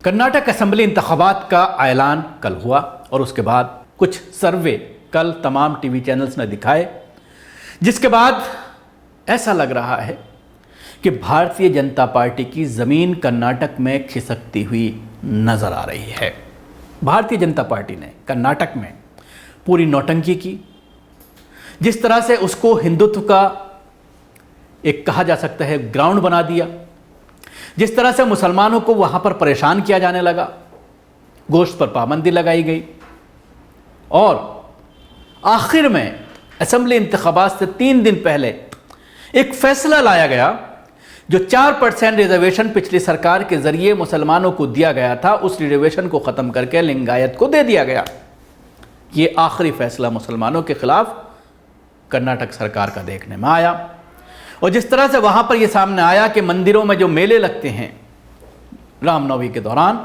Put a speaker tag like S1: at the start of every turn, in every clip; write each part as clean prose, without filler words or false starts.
S1: Karnataka assembly इंतखाबात का ऐलान कल हुआ और उसके बाद कुछ सर्वे कल तमाम टीवी चैनल्स ने दिखाए, जिसके बाद ऐसा लग रहा है कि भारतीय जनता पार्टी की ज़मीन कर्नाटक में खिसकती हुई नज़र आ रही है। भारतीय जनता पार्टी ने कर्नाटक में पूरी नौटंकी की। जिस तरह से उसको हिंदुत्व का एक कहा जा सकता है ग्राउंड बना दिया, जिस तरह से मुसलमानों को वहाँ पर परेशान किया जाने लगा, गोश्त पर पाबंदी लगाई गई और आखिर में असेंबली इंतखाबात से 3 दिन पहले एक फैसला लाया गया जो 4% रिजर्वेशन पिछली सरकार के जरिए मुसलमानों को दिया गया था, उस रिजर्वेशन को ख़त्म करके लिंगायत को दे दिया गया। ये आखिरी फैसला मुसलमानों के खिलाफ कर्नाटक सरकार का देखने में आया। और जिस तरह से वहाँ पर यह सामने आया कि मंदिरों में जो मेले लगते हैं रामनवमी के दौरान,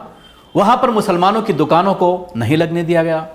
S1: वहाँ पर मुसलमानों की दुकानों को नहीं लगने दिया गया।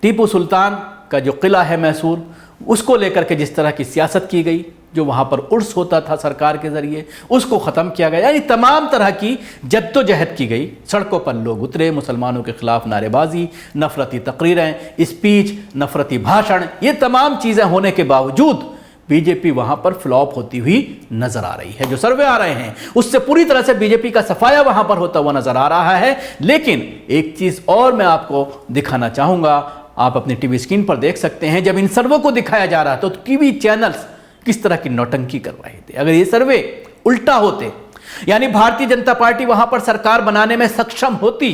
S1: टीपू सुल्तान का जो किला है मैसूर, उसको लेकर के जिस तरह की सियासत की गई, जो वहाँ पर उर्स होता था सरकार के ज़रिए, उसको ख़त्म किया गया। यानी तमाम तरह की जद्दोजहद की गई। सड़कों पर लोग उतरे, मुसलमानों के ख़िलाफ़ नारेबाजी, नफ़रती तकरीरें, स्पीच, नफ़रती भाषण, ये तमाम चीज़ें होने के बावजूद बीजेपी वहाँ पर फ्लॉप होती हुई नज़र आ रही है। जो सर्वे आ रहे हैं उससे पूरी तरह से बीजेपी का सफाया वहाँ पर होता हुआ नज़र आ रहा है। लेकिन एक चीज़ और मैं आपको दिखाना चाहूँगा, आप अपनी टीवी स्क्रीन पर देख सकते हैं। जब इन सर्वे को दिखाया जा रहा तो टीवी चैनल्स किस तरह की नौटंकी कर रहे थे। अगर ये सर्वे उल्टा होते, यानी भारतीय जनता पार्टी वहां पर सरकार बनाने में सक्षम होती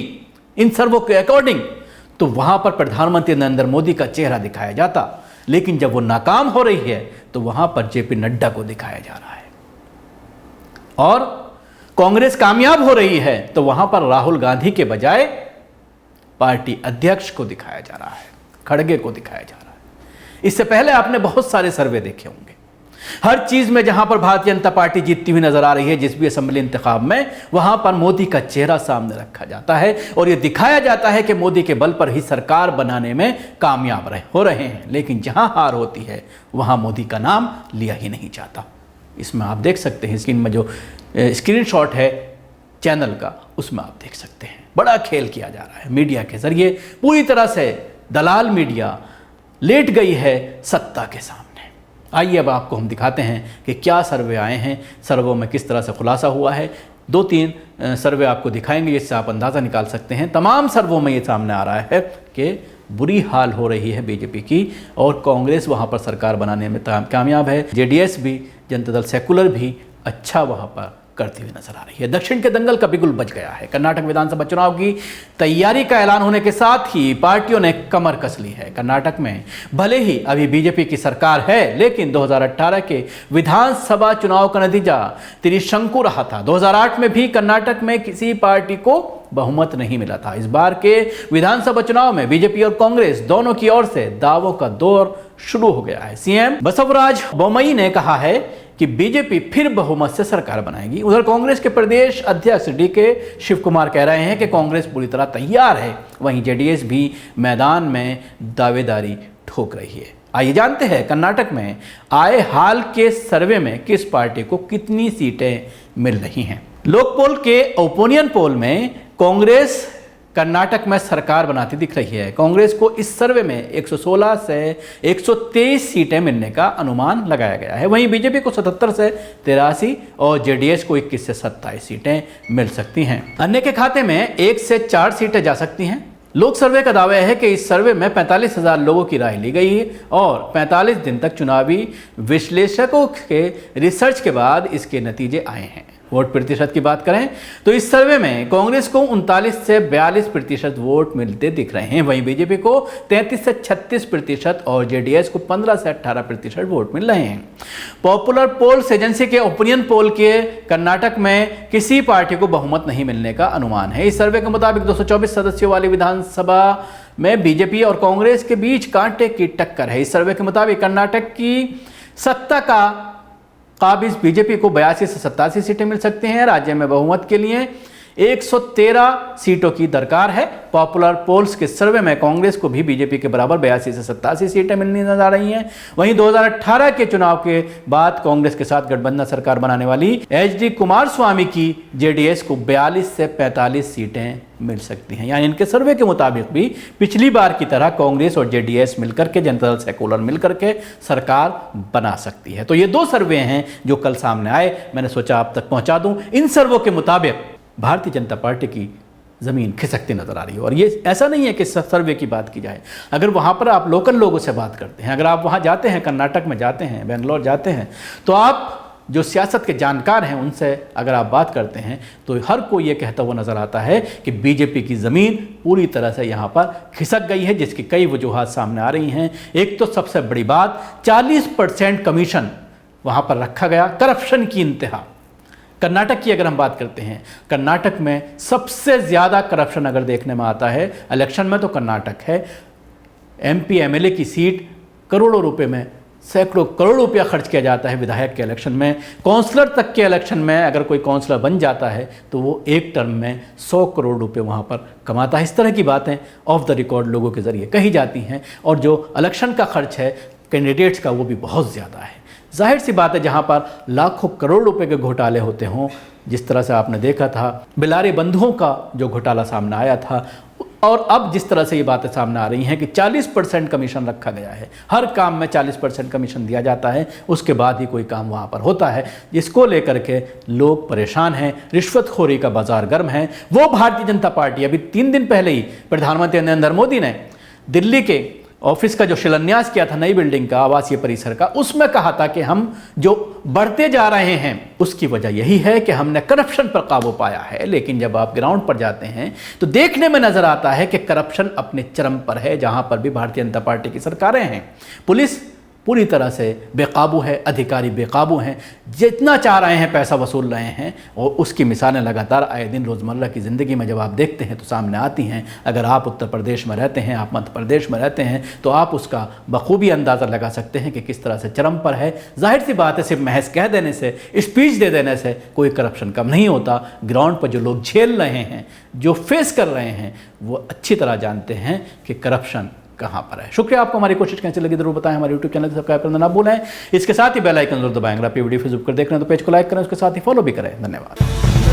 S1: इन सर्वों के अकॉर्डिंग, तो वहां पर प्रधानमंत्री नरेंद्र मोदी का चेहरा दिखाया जाता। लेकिन जब वो नाकाम हो रही है तो वहां पर जेपी नड्डा को दिखाया जा रहा है, और कांग्रेस कामयाब हो रही है तो वहां पर राहुल गांधी के बजाय पार्टी अध्यक्ष को दिखाया जा रहा है, खड़गे को दिखाया जा रहा है। इससे पहले आपने बहुत सारे सर्वे देखे होंगे। हर चीज में जहां पर भारतीय जनता पार्टी जीतती हुई नजर आ रही है, जिस भी असेंबली इंतखाब में, वहां पर मोदी का चेहरा सामने रखा जाता है और यह दिखाया जाता है कि मोदी के बल पर ही सरकार बनाने में कामयाब हो रहे हैं। लेकिन जहां हार होती है वहां मोदी का नाम लिया ही नहीं जाता। इसमें आप देख सकते हैं, स्क्रीन में जो स्क्रीनशॉट है चैनल का, उसमें आप देख सकते हैं बड़ा खेल किया जा रहा है मीडिया के जरिए। पूरी तरह से दलाल मीडिया लेट गई है सत्ता के सामने। आइए अब आपको हम दिखाते हैं कि क्या सर्वे आए हैं, सर्वों में किस तरह से खुलासा हुआ है। 2-3 सर्वे आपको दिखाएंगे, जिससे आप अंदाज़ा निकाल सकते हैं। तमाम सर्वों में ये सामने आ रहा है कि बुरी हाल हो रही है बीजेपी की और कांग्रेस वहाँ पर सरकार बनाने में कामयाब है। जेडीएस भी, जनता दल सेकुलर भी अच्छा वहाँ पर करती हुई नजर आ रही है। दक्षिण के दंगल का बिगुल बज गया है। कर्नाटक विधानसभा चुनाव की तैयारी का ऐलान होने के साथ ही पार्टियों ने कमर कस ली है। कर्नाटक में भले ही अभी बीजेपी की सरकार है, लेकिन 2018 के विधानसभा चुनाव का नतीजा त्रिशंकु रहा था। 2008 में भी कर्नाटक में किसी पार्टी को बहुमत नहीं मिला था। इस बार के विधानसभा चुनाव में बीजेपी और कांग्रेस दोनों की ओर से दावों का दौर शुरू हो गया है। सीएम बसवराज बोम्मई ने कहा है कि बीजेपी फिर बहुमत से सरकार बनाएगी। उधर कांग्रेस के प्रदेश अध्यक्ष डीके शिव कुमार कह रहे हैं कि कांग्रेस पूरी तरह तैयार है। वहीं जेडीएस भी मैदान में दावेदारी ठोक रही है। आइए जानते हैं कर्नाटक में आए हाल के सर्वे में किस पार्टी को कितनी सीटें मिल रही हैं। लोकपोल के ओपिनियन पोल में कांग्रेस कर्नाटक में सरकार बनाती दिख रही है। कांग्रेस को इस सर्वे में 116 से 123 सीटें मिलने का अनुमान लगाया गया है। वहीं बीजेपी को 77 से 83 और जेडीएस को 21 से 27 सीटें मिल सकती हैं। अन्य के खाते में 1 से 4 सीटें जा सकती हैं। लोक सर्वे का दावा है कि इस सर्वे में 45,000 लोगों की राय ली गई है और 45 दिन तक चुनावी विश्लेषकों के रिसर्च के बाद इसके नतीजे आए हैं। वोट प्रतिशत की बात करें तो इस सर्वे में कांग्रेस को 39 से 42% वोट मिलते दिख रहे हैं। वहीं बीजेपी को 33 से 36% और जेडीएस को 15 से 18% वोट मिल रहे हैं। पॉपुलर पोल्स एजेंसी के ओपिनियन पोल के कर्नाटक में किसी पार्टी को बहुमत नहीं मिलने का अनुमान है। इस सर्वे के मुताबिक 224 सदस्यों वाली विधानसभा में बीजेपी और कांग्रेस के बीच कांटे की टक्कर है। इस सर्वे के मुताबिक कर्नाटक की सत्ता का काबिज बीजेपी को 82 से 87 सीटें मिल सकती हैं। राज्य में बहुमत के लिए 113 सीटों की दरकार है। पॉपुलर पोल्स के सर्वे में कांग्रेस को भी बीजेपी के बराबर 82 से 87 सीटें मिलनी नजर आ रही हैं। वहीं 2018 के चुनाव के बाद कांग्रेस के साथ गठबंधन सरकार बनाने वाली एचडी कुमारस्वामी की जेडीएस को 42 से 45 सीटें मिल सकती हैं। यानी इनके सर्वे के मुताबिक भी पिछली बार की तरह कांग्रेस और जेडीएस मिलकर के, जनता दल सेकुलर मिलकर के सरकार बना सकती है। तो ये दो सर्वे हैं जो कल सामने आए, मैंने सोचा आप तक पहुंचा दूं। इन सर्वों के मुताबिक भारतीय जनता पार्टी की जमीन खिसकती नजर आ रही है। और ये ऐसा नहीं है कि सर्वे की बात की जाए, अगर वहां पर आप लोकल लोगों से बात करते हैं, अगर आप वहां जाते हैं, कर्नाटक में जाते हैं, बेंगलोर जाते हैं, तो आप जो सियासत के जानकार हैं उनसे अगर आप बात करते हैं तो हर कोई ये कहता हुआ नजर आता है कि बीजेपी की ज़मीन पूरी तरह से यहाँ पर खिसक गई है, जिसकी कई वजूहात सामने आ रही हैं। एक तो सबसे बड़ी बात, 40% कमीशन वहाँ पर रखा गया, करप्शन की इंतहा। कर्नाटक की अगर हम बात करते हैं, कर्नाटक में सबसे ज़्यादा करप्शन अगर देखने में आता है इलेक्शन में तो कर्नाटक है। एमपी एमएलए की सीट करोड़ों रुपए में, सैकड़ों करोड़ रुपया खर्च किया जाता है विधायक के इलेक्शन में। काउंसलर तक के इलेक्शन में अगर कोई काउंसलर बन जाता है तो वो एक टर्म में 100 करोड़ रुपए वहाँ पर कमाता है। इस तरह की बातें ऑफ द रिकॉर्ड लोगों के ज़रिए कही जाती हैं। और जो इलेक्शन का खर्च है कैंडिडेट्स का, वो भी बहुत ज़्यादा है। जाहिर सी बात है, जहाँ पर लाखों करोड़ रुपए के घोटाले होते हों, जिस तरह से आपने देखा था बिलारे बंधुओं का जो घोटाला सामने आया था, और अब जिस तरह से ये बातें सामने आ रही हैं कि 40% कमीशन रखा गया है, हर काम में 40% कमीशन दिया जाता है, उसके बाद ही कोई काम वहाँ पर होता है, जिसको लेकर के लोग परेशान हैं। रिश्वतखोरी का बाजार गर्म है। वो भारतीय जनता पार्टी, अभी 3 दिन पहले ही प्रधानमंत्री नरेंद्र मोदी ने दिल्ली के ऑफिस का जो शिलान्यास किया था, नई बिल्डिंग का, आवासीय परिसर का, उसमें कहा था कि हम जो बढ़ते जा रहे हैं उसकी वजह यही है कि हमने करप्शन पर काबू पाया है। लेकिन जब आप ग्राउंड पर जाते हैं तो देखने में नजर आता है कि करप्शन अपने चरम पर है। जहां पर भी भारतीय जनता पार्टी की सरकारें हैं, पुलिस पूरी तरह से बेकाबू है, अधिकारी बेकाबू हैं, जितना चाह रहे हैं पैसा वसूल रहे हैं। और उसकी मिसालें लगातार आए दिन रोज़मर्रा की ज़िंदगी में जब आप देखते हैं तो सामने आती हैं। अगर आप उत्तर प्रदेश में रहते हैं, आप मध्य प्रदेश में रहते हैं, तो आप उसका बखूबी अंदाज़ा लगा सकते हैं कि किस तरह से चरम पर है। जाहिर सी बात है, सिर्फ महज कह देने से, स्पीच दे देने से कोई करप्शन कम नहीं होता। ग्राउंड पर जो लोग झेल रहे हैं, जो फेस कर रहे हैं, वो अच्छी तरह जानते हैं कि करप्शन कहां पर है। शुक्रिया। आपको हमारी कोशिश कैसी लगी जरूर बताएं। हमारे YouTube चैनल को सब्सक्राइब करना ना भूलें। इसके साथ ही बेल आइकन जरूर दबाएं। अगर आप वीडियो फेसबुक पर देख रहे हैं तो पेज को लाइक करें, उसके साथ ही फॉलो भी करें। धन्यवाद।